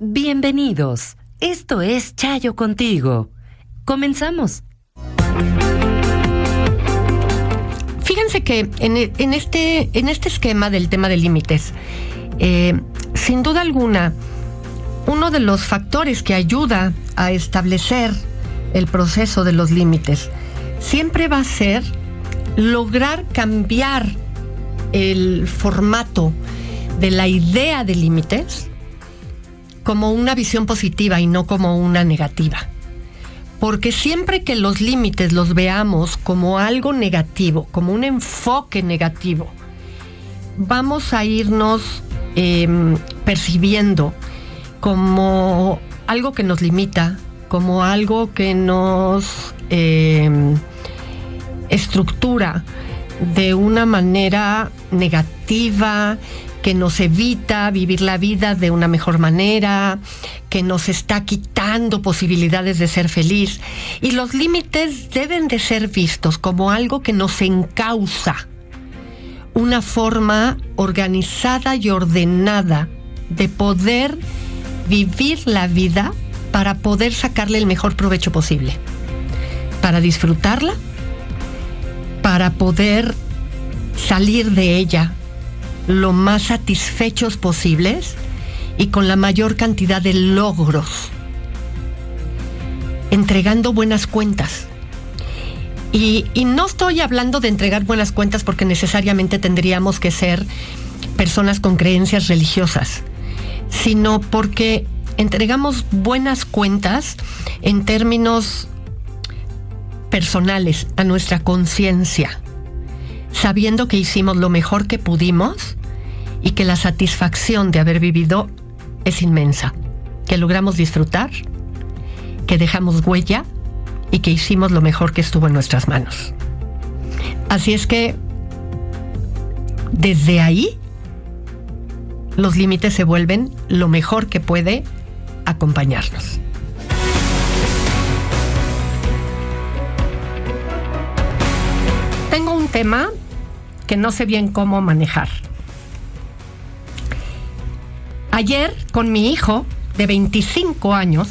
Bienvenidos. Esto es Chayo Contigo. Comenzamos. Fíjense que en este esquema del tema de límites, sin duda alguna, uno de los factores que ayuda a establecer el proceso de los límites siempre va a ser lograr cambiar el formato de la idea de límites como una visión positiva y no como una negativa. Porque siempre que los límites los veamos como algo negativo, como un enfoque negativo, vamos a irnos percibiendo como algo que nos limita, como algo que nos estructura de una manera negativa, que nos evita vivir la vida de una mejor manera, que nos está quitando posibilidades de ser feliz. Y los límites deben de ser vistos como algo que nos encausa, una forma organizada y ordenada de poder vivir la vida para poder sacarle el mejor provecho posible, para disfrutarla, para poder salir de ella lo más satisfechos posibles y con la mayor cantidad de logros, entregando buenas cuentas. Y no estoy hablando de entregar buenas cuentas porque necesariamente tendríamos que ser personas con creencias religiosas, sino porque entregamos buenas cuentas en términos personales a nuestra conciencia, sabiendo que hicimos lo mejor que pudimos y que la satisfacción de haber vivido es inmensa, que logramos disfrutar, que dejamos huella y que hicimos lo mejor que estuvo en nuestras manos. Así es que desde ahí los límites se vuelven lo mejor que puede acompañarnos. Tengo un tema que no sé bien cómo manejar. Ayer, con mi hijo de 25 años,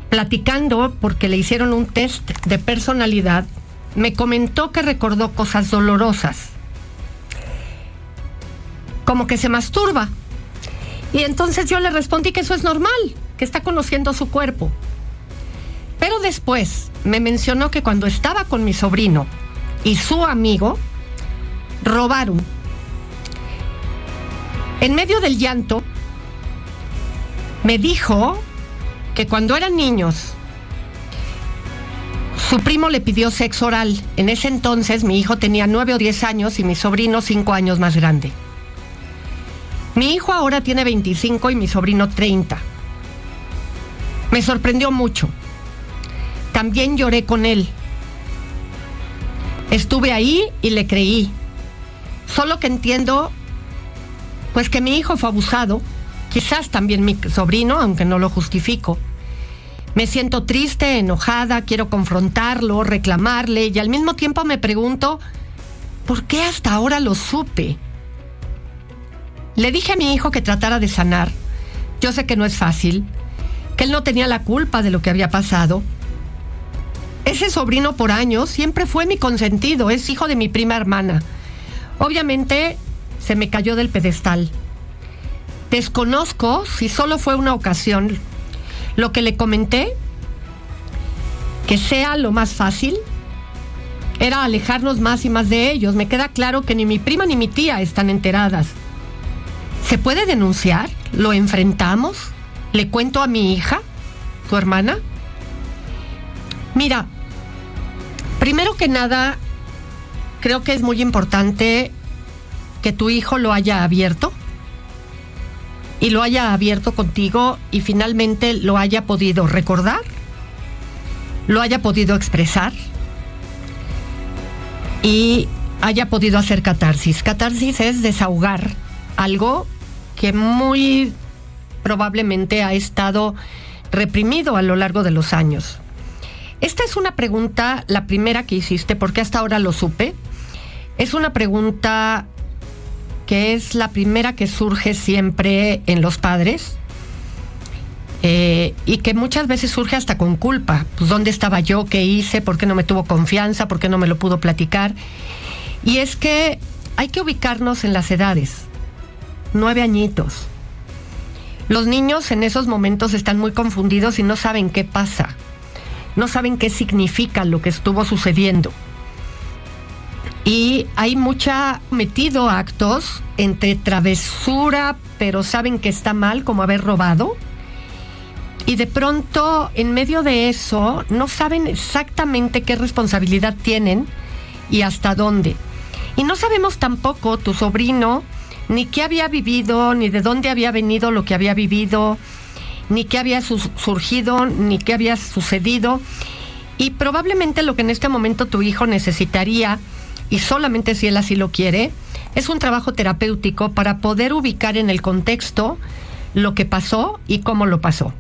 platicando porque le hicieron un test de personalidad, me comentó que recordó cosas dolorosas, como que se masturba. Y entonces yo le respondí que eso es normal, que está conociendo su cuerpo. Pero después me mencionó que cuando estaba con mi sobrino y su amigo, robaron. En medio del llanto, me dijo que cuando eran niños, su primo le pidió sexo oral. En ese entonces mi hijo tenía 9 o 10 años y mi sobrino 5 años más grande. Mi hijo ahora tiene 25 y mi sobrino 30. Me sorprendió mucho. También lloré con él. Estuve ahí y le creí. Solo que entiendo, pues, que mi hijo fue abusado. Quizás también mi sobrino, aunque no lo justifico. Me siento triste, enojada, quiero confrontarlo, reclamarle y al mismo tiempo me pregunto, ¿por qué hasta ahora lo supe? Le dije a mi hijo que tratara de sanar. Yo sé que no es fácil, que él no tenía la culpa de lo que había pasado. Ese sobrino por años siempre fue mi consentido, es hijo de mi prima hermana. Obviamente se me cayó del pedestal. Desconozco si solo fue una ocasión. Lo que le comenté, que sea lo más fácil, era alejarnos más y más de ellos. Me queda claro que ni mi prima ni mi tía están enteradas. ¿Se puede denunciar? ¿Lo enfrentamos? ¿Le cuento a mi hija, su hermana? Mira, primero que nada, creo que es muy importante que tu hijo lo haya abierto y lo haya abierto contigo y finalmente lo haya podido recordar, lo haya podido expresar y haya podido hacer catarsis. Catarsis es desahogar algo que muy probablemente ha estado reprimido a lo largo de los años. Esta es una pregunta, la primera que hiciste, porque hasta ahora lo supe. Es una pregunta que es la primera que surge siempre en los padres y que muchas veces surge hasta con culpa. Pues, ¿dónde estaba yo? ¿Qué hice? ¿Por qué no me tuvo confianza? ¿Por qué no me lo pudo platicar? Y es que hay que ubicarnos en las edades. 9 añitos. Los niños en esos momentos están muy confundidos y no saben qué pasa. No saben qué significa lo que estuvo sucediendo. Y hay mucha metido actos entre travesura, pero saben que está mal, como haber robado. Y de pronto, en medio de eso, no saben exactamente qué responsabilidad tienen y hasta dónde. Y no sabemos tampoco, tu sobrino, ni qué había vivido, ni de dónde había venido lo que había vivido, ni qué había surgido, ni qué había sucedido. Y probablemente lo que en este momento tu hijo necesitaría, y solamente si él así lo quiere, es un trabajo terapéutico para poder ubicar en el contexto lo que pasó y cómo lo pasó.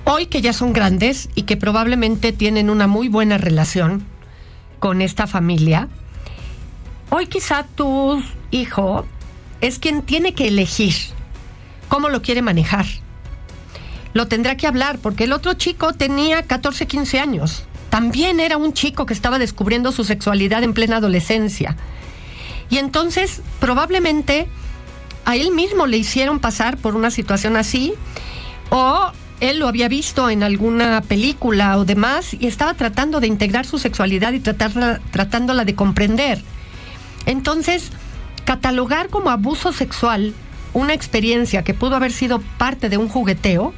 Hoy que ya son grandes y que probablemente tienen una muy buena relación con esta familia, hoy quizá tu hijo es quien tiene que elegir cómo lo quiere manejar. Lo tendrá que hablar, porque el otro chico tenía 14, 15 años. También era un chico que estaba descubriendo su sexualidad en plena adolescencia. Y entonces, probablemente, a él mismo le hicieron pasar por una situación así, o él lo había visto en alguna película o demás, y estaba tratando de integrar su sexualidad y tratándola de comprender. Entonces, catalogar como abuso sexual una experiencia que pudo haber sido parte de un jugueteo,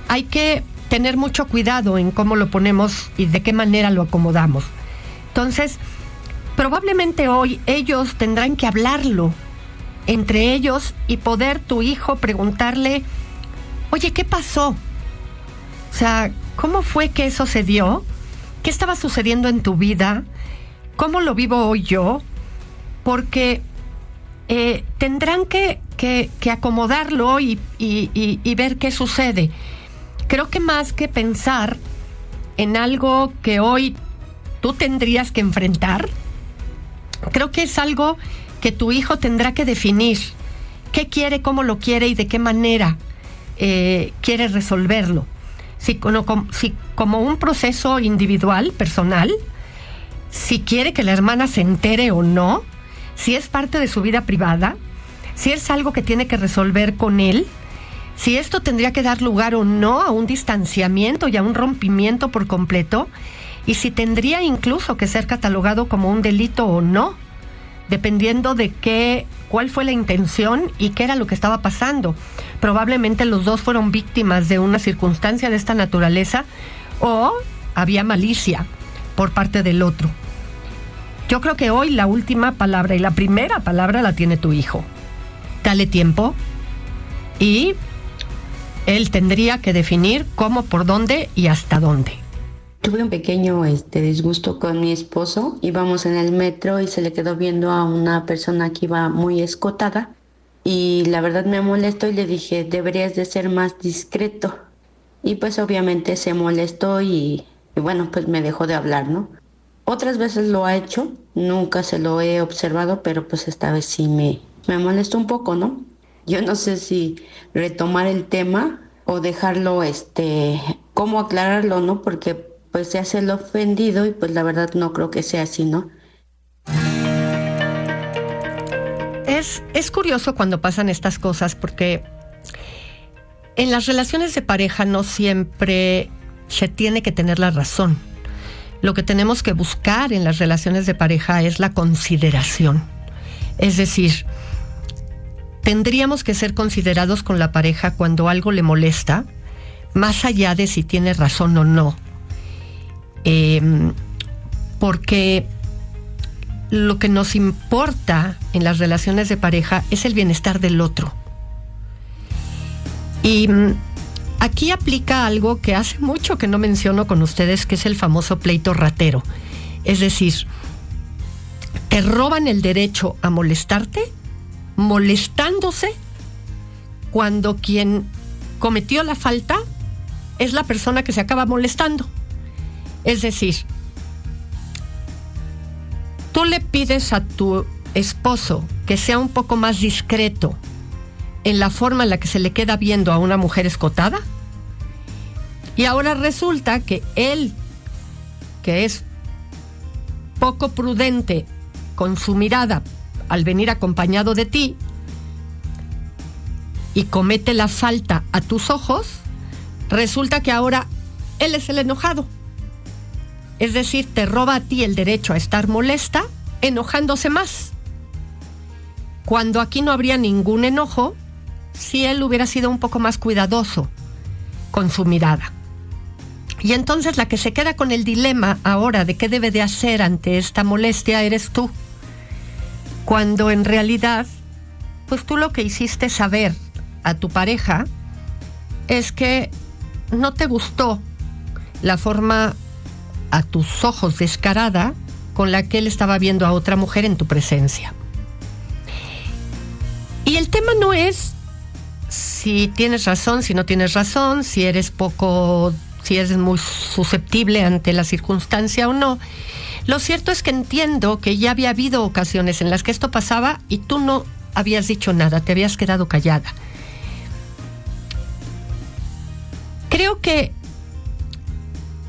hay que tener mucho cuidado en cómo lo ponemos y de qué manera lo acomodamos. Entonces, probablemente hoy ellos tendrán que hablarlo entre ellos y poder tu hijo preguntarle: oye, ¿qué pasó? O sea, ¿cómo fue que eso se dio? ¿Qué estaba sucediendo en tu vida? ¿Cómo lo vivo hoy yo? Porque tendrán que acomodarlo y ver qué sucede. Creo que más que pensar en algo que hoy tú tendrías que enfrentar, creo que es algo que tu hijo tendrá que definir. ¿Qué quiere, cómo lo quiere y de qué manera quiere resolverlo? Si como un proceso individual, personal, si quiere que la hermana se entere o no, si es parte de su vida privada, si es algo que tiene que resolver con él, si esto tendría que dar lugar o no a un distanciamiento y a un rompimiento por completo, y si tendría incluso que ser catalogado como un delito o no, dependiendo de cuál fue la intención y qué era lo que estaba pasando. Probablemente los dos fueron víctimas de una circunstancia de esta naturaleza, o había malicia por parte del otro. Yo creo que hoy la última palabra y la primera palabra la tiene tu hijo. Dale tiempo y él tendría que definir cómo, por dónde y hasta dónde. Tuve un pequeño disgusto con mi esposo. Íbamos en el metro y se le quedó viendo a una persona que iba muy escotada. Y la verdad me molestó y le dije: deberías de ser más discreto. Y pues obviamente se molestó y bueno, pues me dejó de hablar, ¿no? Otras veces lo ha hecho, nunca se lo he observado, pero pues esta vez sí me molestó un poco, ¿no? Yo no sé si retomar el tema o dejarlo, cómo aclararlo, ¿no? Porque pues se hace el ofendido y pues la verdad no creo que sea así, ¿no? Es curioso cuando pasan estas cosas, porque en las relaciones de pareja no siempre se tiene que tener la razón. Lo que tenemos que buscar en las relaciones de pareja es la consideración. Es decir, tendríamos que ser considerados con la pareja cuando algo le molesta, más allá de si tiene razón o no. Porque lo que nos importa en las relaciones de pareja es el bienestar del otro. Y aquí aplica algo que hace mucho que no menciono con ustedes, que es el famoso pleito ratero. Es decir, te roban el derecho a molestarte, molestándose cuando quien cometió la falta es la persona que se acaba molestando. Es decir, tú le pides a tu esposo que sea un poco más discreto en la forma en la que se le queda viendo a una mujer escotada. Y ahora resulta que él, que es poco prudente con su mirada al venir acompañado de ti y comete la falta a tus ojos, resulta que ahora él es el enojado. Es decir, te roba a ti el derecho a estar molesta, enojándose más. Cuando aquí no habría ningún enojo si él hubiera sido un poco más cuidadoso con su mirada. Y entonces la que se queda con el dilema ahora de qué debe de hacer ante esta molestia eres tú. Cuando en realidad, pues tú lo que hiciste saber a tu pareja es que no te gustó la forma a tus ojos descarada con la que él estaba viendo a otra mujer en tu presencia. Y el tema no es si tienes razón, si no tienes razón, si eres muy susceptible ante la circunstancia o no. Lo cierto es que entiendo que ya había habido ocasiones en las que esto pasaba y tú no habías dicho nada, te habías quedado callada. Creo que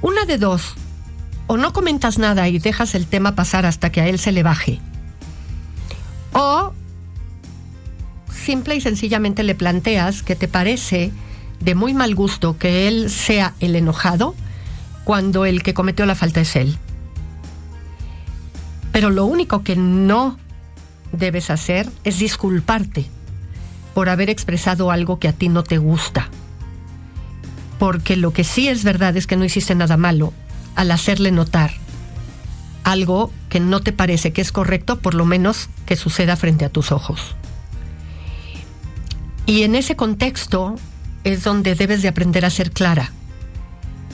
una de dos, o no comentas nada y dejas el tema pasar hasta que a él se le baje, o simple y sencillamente le planteas que te parece de muy mal gusto que él sea el enojado cuando el que cometió la falta es él. Pero lo único que no debes hacer es disculparte por haber expresado algo que a ti no te gusta. Porque lo que sí es verdad es que no hiciste nada malo al hacerle notar algo que no te parece que es correcto, por lo menos que suceda frente a tus ojos. Y en ese contexto es donde debes de aprender a ser clara,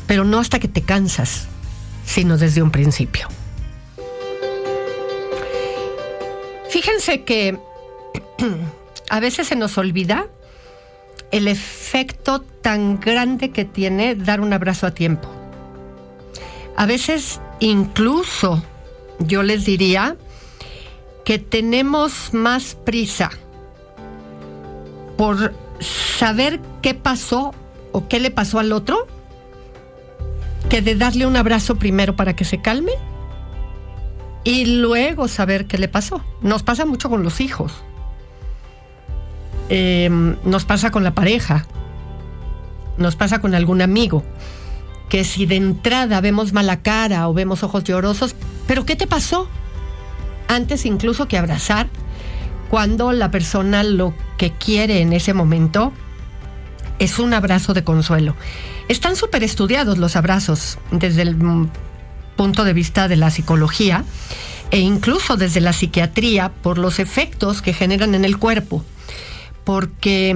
pero no hasta que te cansas, sino desde un principio. Fíjense que a veces se nos olvida el efecto tan grande que tiene dar un abrazo a tiempo. A veces incluso yo les diría que tenemos más prisa por saber qué pasó o qué le pasó al otro que de darle un abrazo primero para que se calme y luego saber qué le pasó. Nos pasa mucho con los hijos. Nos pasa con la pareja, nos pasa con algún amigo, que si de entrada vemos mala cara o vemos ojos llorosos, ¿pero qué te pasó? Antes incluso que abrazar, cuando la persona lo que quiere en ese momento es un abrazo de consuelo. Están súper estudiados los abrazos desde el punto de vista de la psicología e incluso desde la psiquiatría por los efectos que generan en el cuerpo. Porque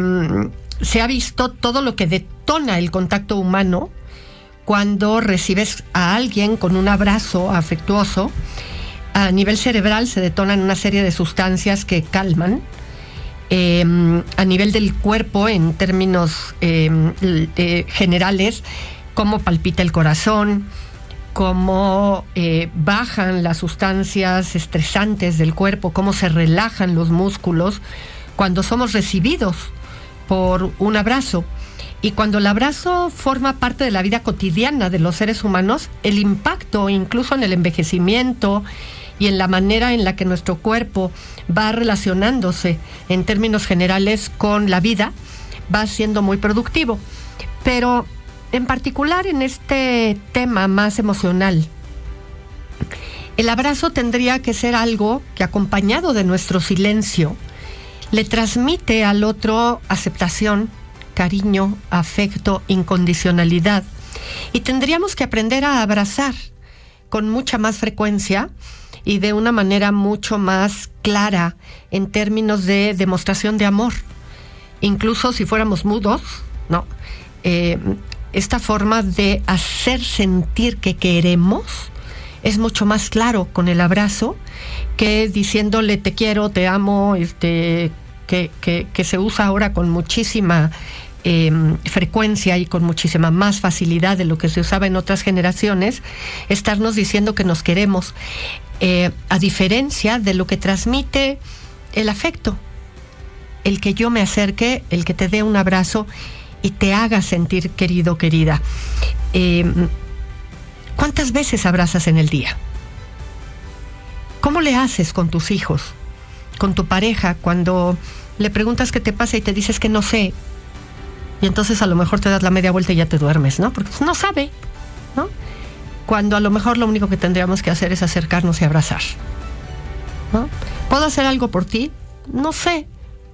se ha visto todo lo que detona el contacto humano cuando recibes a alguien con un abrazo afectuoso. A nivel cerebral se detonan una serie de sustancias que calman. A nivel del cuerpo, en términos generales, cómo palpita el corazón, cómo bajan las sustancias estresantes del cuerpo, cómo se relajan los músculos cuando somos recibidos por un abrazo. Y cuando el abrazo forma parte de la vida cotidiana de los seres humanos, el impacto incluso en el envejecimiento y en la manera en la que nuestro cuerpo va relacionándose en términos generales con la vida va siendo muy productivo. Pero en particular en este tema más emocional, el abrazo tendría que ser algo que, acompañado de nuestro silencio, le transmite al otro aceptación, cariño, afecto, incondicionalidad. Y tendríamos que aprender a abrazar con mucha más frecuencia y de una manera mucho más clara en términos de demostración de amor. Incluso si fuéramos mudos, ¿no? Esta forma de hacer sentir que queremos es mucho más claro con el abrazo que diciéndole te quiero, te amo, que se usa ahora con muchísima frecuencia y con muchísima más facilidad de lo que se usaba en otras generaciones, estarnos diciendo que nos queremos, a diferencia de lo que transmite el afecto. el que yo me acerque, el que te dé un abrazo y te haga sentir querido, querida. ¿Cuántas veces abrazas en el día? ¿Cómo le haces con tus hijos, con tu pareja, cuando le preguntas qué te pasa y te dices que no sé? Y entonces a lo mejor te das la media vuelta y ya te duermes, ¿no? Porque no sabe, ¿no? Cuando a lo mejor lo único que tendríamos que hacer es acercarnos y abrazar, ¿no? ¿Puedo hacer algo por ti? No sé.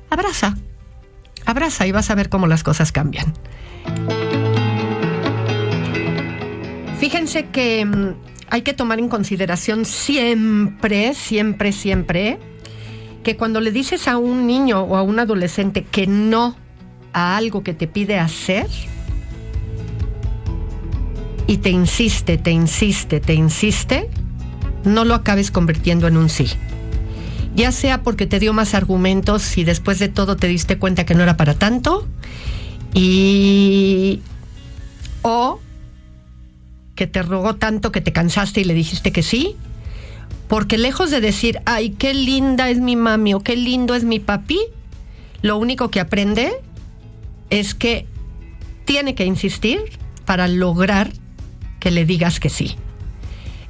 Abraza y vas a ver cómo las cosas cambian. Fíjense que hay que tomar en consideración siempre, que cuando le dices a un niño o a un adolescente que no a algo que te pide hacer, y te insiste, no lo acabes convirtiendo en un sí. Ya sea porque te dio más argumentos y después de todo te diste cuenta que no era para tanto, o que te rogó tanto que te cansaste y le dijiste que sí, porque lejos de decir, ay, qué linda es mi mami o qué lindo es mi papi, lo único que aprende es que tiene que insistir para lograr que le digas que sí.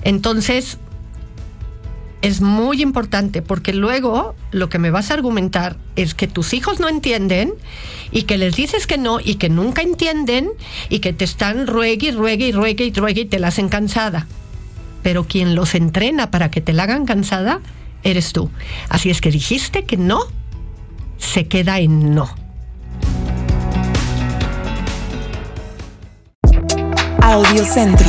Entonces, es muy importante, porque luego lo que me vas a argumentar es que tus hijos no entienden y que les dices que no y que nunca entienden y que te están ruegue y te la hacen cansada. Pero quien los entrena para que te la hagan cansada eres tú. Así es que dijiste que no, se queda en no. Audiocentro.